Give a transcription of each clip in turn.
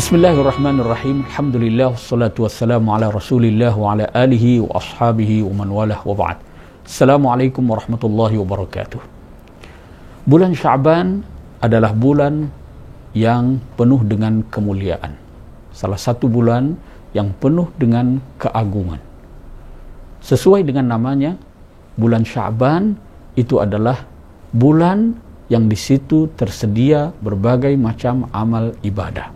Bismillahirrahmanirrahim. Alhamdulillah wassalatu wassalamu ala Rasulillah wa ala alihi wa ashabihi wa man walah wa ba'd. Assalamualaikum warahmatullahi wabarakatuh. Bulan Sya'ban adalah bulan yang penuh dengan kemuliaan. Salah satu bulan yang penuh dengan keagungan. Sesuai dengan namanya, bulan Sya'ban itu adalah bulan yang di situ tersedia berbagai macam amal ibadah.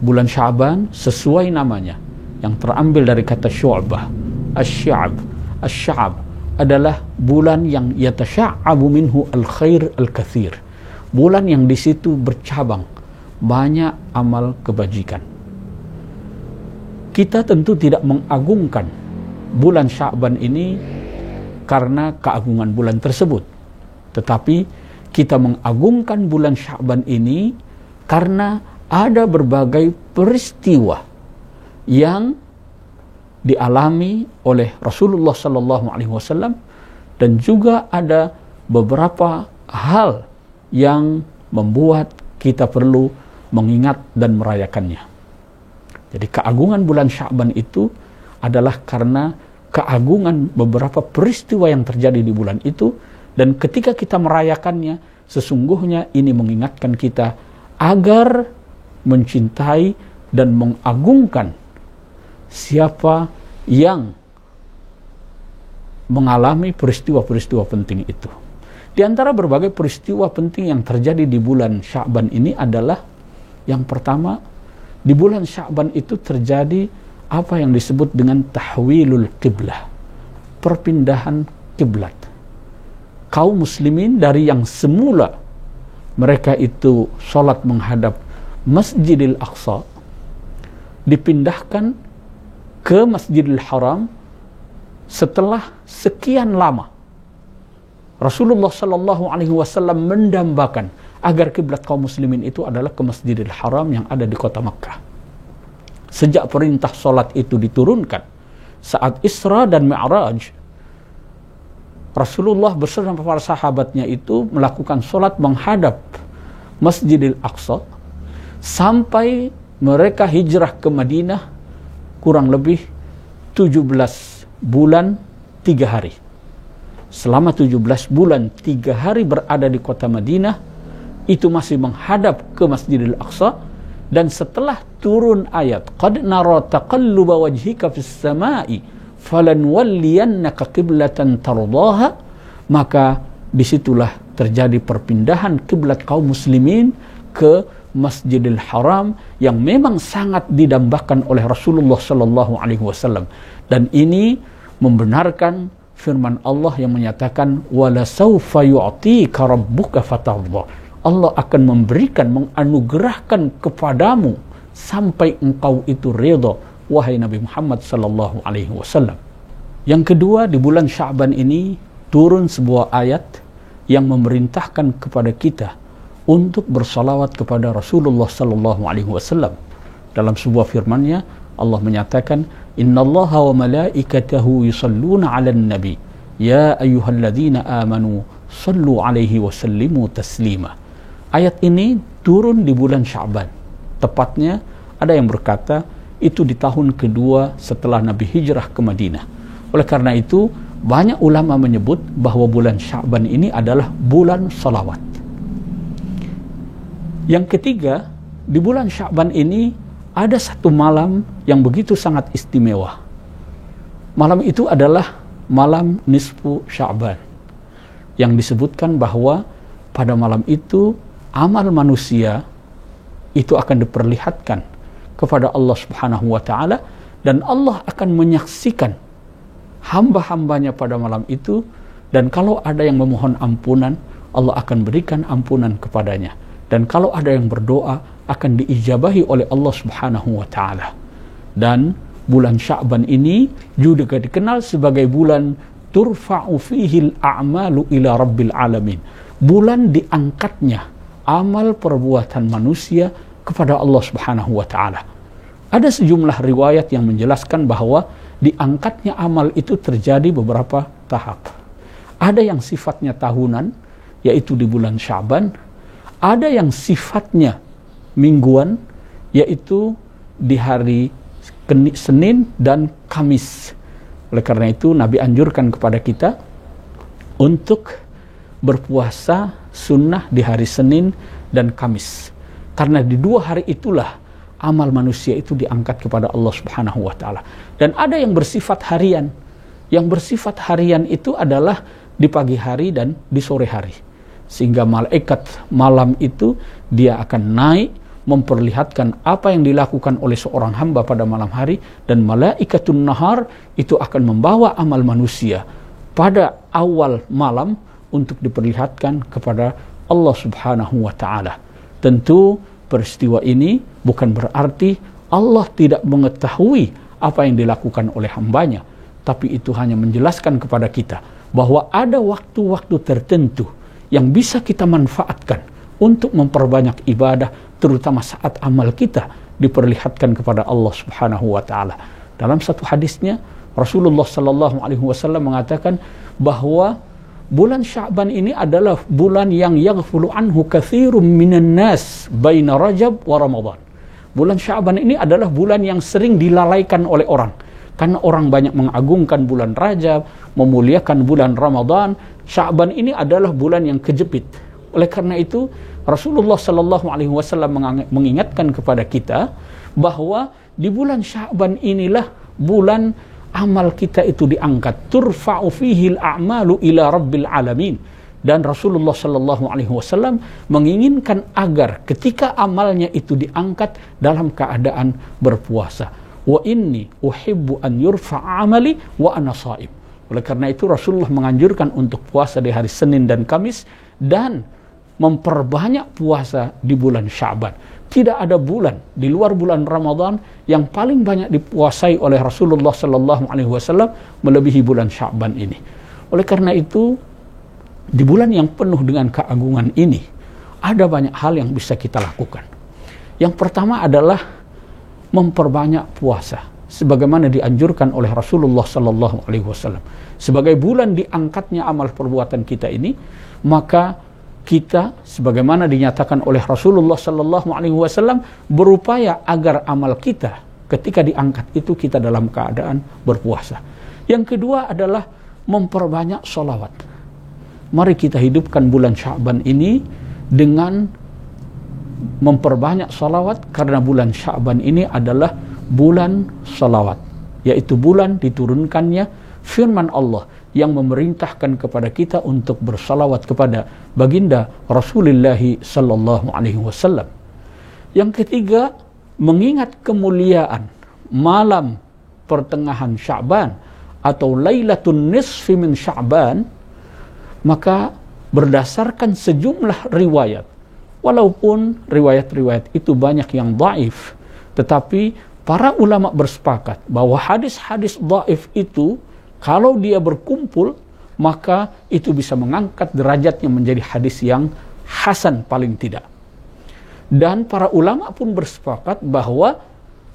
Bulan Sya'ban sesuai namanya yang terambil dari kata syu'bah, asy-sya'b. Asy-sya'b adalah bulan yang yatasya'abu minhu al-khair al-katsir. Bulan yang di situ bercabang banyak amal kebajikan. Kita tentu tidak mengagungkan bulan Sya'ban ini karena keagungan bulan tersebut. Tetapi kita mengagungkan bulan Sya'ban ini karena ada berbagai peristiwa yang dialami oleh Rasulullah SAW dan juga ada beberapa hal yang membuat kita perlu mengingat dan merayakannya. Jadi keagungan bulan Sya'ban itu adalah karena keagungan beberapa peristiwa yang terjadi di bulan itu, dan ketika kita merayakannya, sesungguhnya ini mengingatkan kita agar mencintai dan mengagungkan siapa yang mengalami peristiwa-peristiwa penting itu. Di antara berbagai peristiwa penting yang terjadi di bulan Sya'ban ini adalah yang pertama, di bulan Sya'ban itu terjadi apa yang disebut dengan tahwilul qiblah, perpindahan kiblat. Kaum muslimin dari yang semula mereka itu sholat menghadap Masjidil Aqsa dipindahkan ke Masjidil Haram setelah sekian lama. Rasulullah SAW mendambakan agar kiblat kaum muslimin itu adalah ke Masjidil Haram yang ada di kota Makkah. Sejak perintah salat itu diturunkan saat Isra dan Mi'raj, Rasulullah bersama para sahabatnya itu melakukan salat menghadap Masjidil Aqsa sampai mereka hijrah ke Madinah kurang lebih 17 bulan 3 hari. Selama 17 bulan 3 hari berada di kota Madinah, itu masih menghadap ke Masjidil Aqsa, dan setelah turun ayat qad nara taqalluba wajhika fis samai falanwalliyannaka qiblatan tardaha, maka disitulah terjadi perpindahan kiblat kaum muslimin ke Masjidil Haram yang memang sangat didambakan oleh Rasulullah SAW, dan ini membenarkan firman Allah yang menyatakan wala saufa yu'tika rabbuka fatardha. Allah akan memberikan, menganugerahkan kepadamu sampai engkau itu ridha, wahai Nabi Muhammad SAW. Yang kedua, di bulan Sya'ban ini turun sebuah ayat yang memerintahkan kepada kita untuk bersalawat kepada Rasulullah SAW. Dalam sebuah firman-Nya Allah menyatakan, innallaha wa malaikatahu yusalluna 'alan nabi ya ayyuhalladzina amanu sallu 'alaihi wa sallimu taslima. Ayat ini turun di bulan Sya'ban. Tepatnya ada yang berkata itu di tahun kedua setelah Nabi hijrah ke Madinah. Oleh karena itu banyak ulama menyebut bahwa bulan Sya'ban ini adalah bulan salawat. Yang ketiga, di bulan Sya'ban ini ada satu malam yang begitu sangat istimewa. Malam itu adalah malam nisfu Sya'ban, yang disebutkan bahwa pada malam itu amal manusia itu akan diperlihatkan kepada Allah Subhanahu wa ta'ala, dan Allah akan menyaksikan hamba-hambanya pada malam itu, dan kalau ada yang memohon ampunan, Allah akan berikan ampunan kepadanya. Dan kalau ada yang berdoa, akan diijabahi oleh Allah Subhanahu wa ta'ala. Dan bulan Sya'ban ini juga dikenal sebagai bulan turfa'u fihil a'malu ila rabbil alamin. Bulan diangkatnya amal perbuatan manusia kepada Allah Subhanahu wa ta'ala. Ada sejumlah riwayat yang menjelaskan bahwa diangkatnya amal itu terjadi beberapa tahap. Ada yang sifatnya tahunan, yaitu di bulan Sya'ban. Ada yang sifatnya mingguan, yaitu di hari Senin dan Kamis. Oleh karena itu Nabi anjurkan kepada kita untuk berpuasa sunnah di hari Senin dan Kamis. Karena di 2 hari itulah amal manusia itu diangkat kepada Allah Subhanahu wa taala. Dan ada yang bersifat harian. Yang bersifat harian itu adalah di pagi hari dan di sore hari. Sehingga malaikat malam itu dia akan naik memperlihatkan apa yang dilakukan oleh seorang hamba pada malam hari, dan malaikatun nahar itu akan membawa amal manusia pada awal malam untuk diperlihatkan kepada Allah Subhanahu wa taala. Tentu peristiwa ini bukan berarti Allah tidak mengetahui apa yang dilakukan oleh hambanya, tapi itu hanya menjelaskan kepada kita bahwa ada waktu-waktu tertentu yang bisa kita manfaatkan untuk memperbanyak ibadah, terutama saat amal kita diperlihatkan kepada Allah Subhanahu wa taala. Dalam satu hadisnya Rasulullah sallallahu alaihi wasallam mengatakan bahwa bulan Sya'ban ini adalah bulan yang yaghfulu anhu katsirun minan nas baina Rajab wa Ramadan. Bulan Sya'ban ini adalah bulan yang sering dilalaikan oleh orang. Karena orang banyak mengagungkan bulan Rajab, memuliakan bulan Ramadan, Sya'ban ini adalah bulan yang kejepit. Oleh karena itu Rasulullah sallallahu alaihi wasallam mengingatkan kepada kita bahwa di bulan Sya'ban inilah bulan amal kita itu diangkat, turfa'u fihi al-a'malu ila rabbil alamin. Dan Rasulullah sallallahu alaihi wasallam menginginkan agar ketika amalnya itu diangkat dalam keadaan berpuasa. Wa inni uhibbu an yurfa'a amali wa ana sha'im. Oleh karena itu Rasulullah menganjurkan untuk puasa di hari Senin dan Kamis dan memperbanyak puasa di bulan Sya'ban. Tidak ada bulan di luar bulan Ramadan yang paling banyak dipuasai oleh Rasulullah sallallahu alaihi wasallam melebihi bulan Sya'ban ini. Oleh karena itu di bulan yang penuh dengan keagungan ini ada banyak hal yang bisa kita lakukan. Yang pertama adalah memperbanyak puasa sebagaimana dianjurkan oleh Rasulullah sallallahu alaihi wasallam. Sebagai bulan diangkatnya amal perbuatan kita ini, maka kita sebagaimana dinyatakan oleh Rasulullah sallallahu alaihi wasallam berupaya agar amal kita ketika diangkat itu kita dalam keadaan berpuasa. Yang kedua adalah memperbanyak sholawat. Mari kita hidupkan bulan Sya'ban ini dengan memperbanyak sholawat, karena bulan Sya'ban ini adalah bulan sholawat, yaitu bulan diturunkannya firman Allah yang memerintahkan kepada kita untuk bersalawat kepada baginda Rasulullah sallallahu alaihi wasallam. Yang ketiga, mengingat kemuliaan malam pertengahan Sya'ban atau Lailatul Nisfi min Sya'ban, maka berdasarkan sejumlah riwayat, walaupun riwayat-riwayat itu banyak yang dhaif, tetapi para ulama bersepakat bahwa hadis-hadis dhaif itu kalau dia berkumpul, maka itu bisa mengangkat derajatnya menjadi hadis yang hasan paling tidak. Dan para ulama pun bersepakat bahwa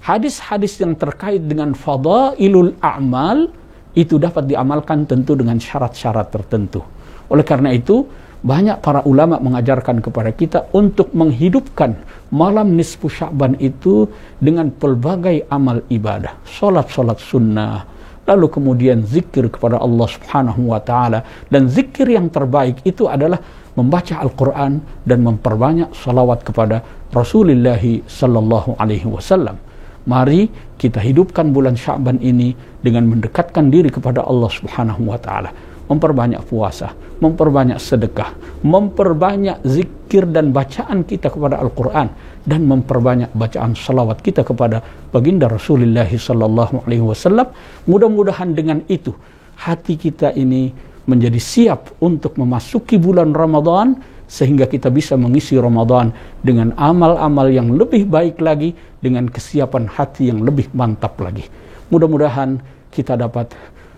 hadis-hadis yang terkait dengan fadailul a'mal itu dapat diamalkan tentu dengan syarat-syarat tertentu. Oleh karena itu, banyak para ulama mengajarkan kepada kita untuk menghidupkan malam nisfu Sya'ban itu dengan pelbagai amal ibadah. Solat-solat sunnah, lalu kemudian zikir kepada Allah Subhanahu wa taala, dan zikir yang terbaik itu adalah membaca Al-Qur'an dan memperbanyak salawat kepada Rasulullah sallallahu alaihi wasallam. Mari kita hidupkan bulan Sya'ban ini dengan mendekatkan diri kepada Allah Subhanahu wa taala. Memperbanyak puasa, memperbanyak sedekah, memperbanyak zikir dan bacaan kita kepada Al-Qur'an, dan memperbanyak bacaan salawat kita kepada baginda Rasulullah sallallahu alaihi wasallam. Mudah-mudahan dengan itu hati kita ini menjadi siap untuk memasuki bulan Ramadan, sehingga kita bisa mengisi Ramadan dengan amal-amal yang lebih baik lagi, dengan kesiapan hati yang lebih mantap lagi. Mudah-mudahan kita dapat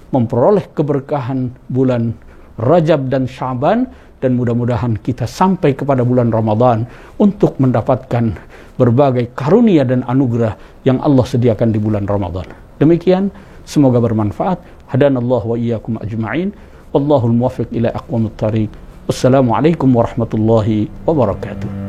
memperoleh keberkahan bulan Rajab dan Sya'ban, dan mudah-mudahan kita sampai kepada bulan Ramadan untuk mendapatkan berbagai karunia dan anugerah yang Allah sediakan di bulan Ramadan. Demikian, semoga bermanfaat. Hadanallahu wa iyyakum ajma'in. Wallahul muwaffiq ila aqwamit thariq. Wassalamualaikum warahmatullahi wabarakatuh.